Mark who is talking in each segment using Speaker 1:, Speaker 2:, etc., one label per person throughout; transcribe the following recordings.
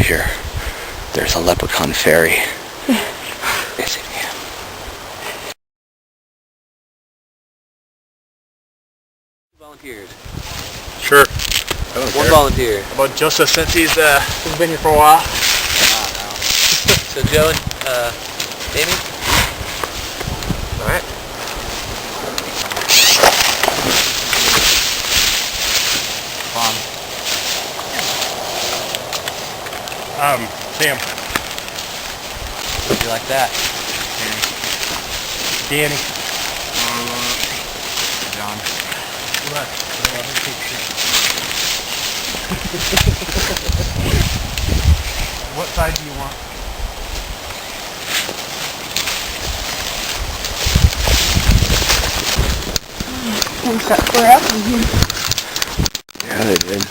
Speaker 1: here, there's a Leprechaun ferry. Is it him?
Speaker 2: Volunteers.
Speaker 3: Sure.
Speaker 2: One volunteer.
Speaker 3: How about Joseph, since he's been here for a while?
Speaker 2: No. So Joe and Amy? Alright.
Speaker 3: Sam.
Speaker 2: How'd you like that?
Speaker 3: Danny.
Speaker 1: John.
Speaker 3: What side do you want?
Speaker 4: Things got clear up in here.
Speaker 1: Yeah, they did.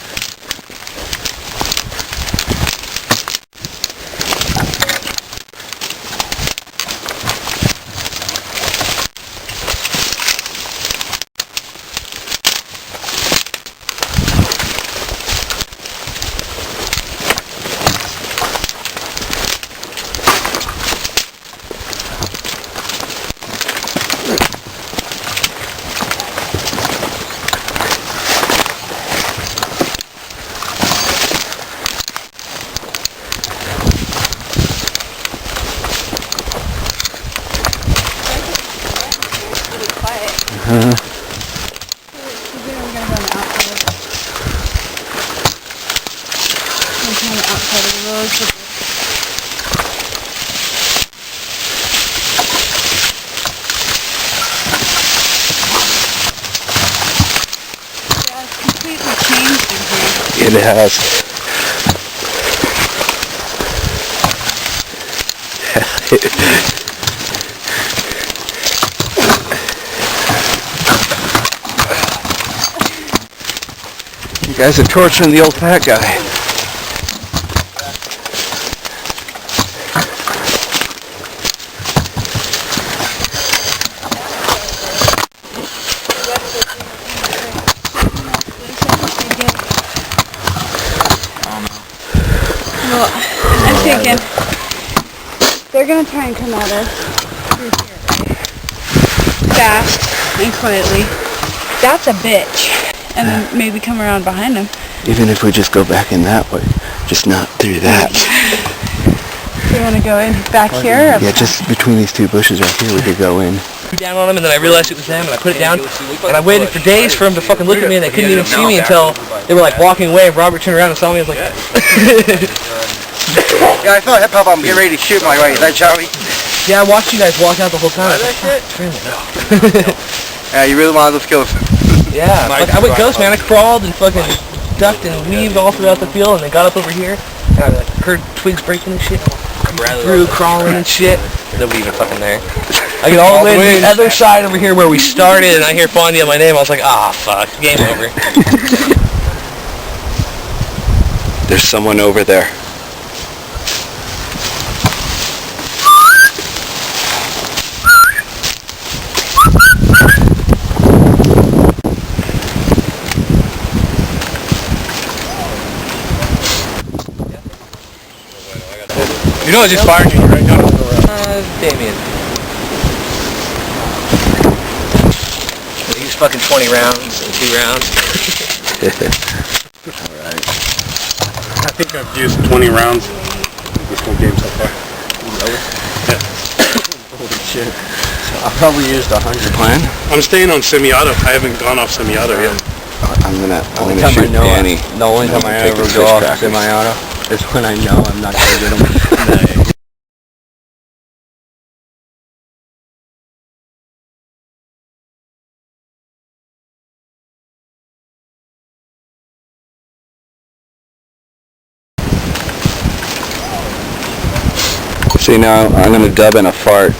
Speaker 4: We're gonna go on the outside. We're on the outside of the road. Yeah, it's completely changed in here.
Speaker 1: It has. You guys are torturing the old fat guy.
Speaker 4: Well, I'm thinking they're gonna try and come at us through here, right? Fast and quietly. That's a bitch. And then maybe come around behind them.
Speaker 1: Even if we just go back in that way, just not through that.
Speaker 4: You want to go in back here? Or
Speaker 1: Yeah, just between these two bushes right here, we could go in.
Speaker 2: Down on them, and then I realized it was them, and I put it down, and I waited for days for them to fucking look at me, and they couldn't even see me until they were like walking away, and Robert turned around and saw me, and was like...
Speaker 5: Yeah, I thought that pop up and get ready to shoot my way. Is that Charlie?
Speaker 2: Yeah, I watched you guys walk out the whole time.
Speaker 5: Yeah, you really wanted those kills.
Speaker 2: Yeah, like, I went ghost, man. I crawled and fucking ducked and weaved all throughout the field, and they got up over here, and I like, heard twigs breaking and shit. Through crawling and shit. Nobody even fucking there. I get all the way to the other side over here where we started, and I hear Fondy on my name. I was like, ah, fuck, game over.
Speaker 1: There's someone over there.
Speaker 3: You know I just fired you, right? No.
Speaker 2: Damien. He was fucking 20 rounds in 2 rounds.
Speaker 1: Alright.
Speaker 3: I think I've used 20 rounds in this whole game so far. Yeah.
Speaker 1: Holy shit. So I probably used 100. Plan?
Speaker 3: I'm staying on semi-auto. I haven't gone off semi-auto yet.
Speaker 1: I'm gonna shoot Danny.
Speaker 6: The only time I ever go off semi-auto is when I know I'm not gonna get them.
Speaker 1: See, now I'm gonna dub in a fart.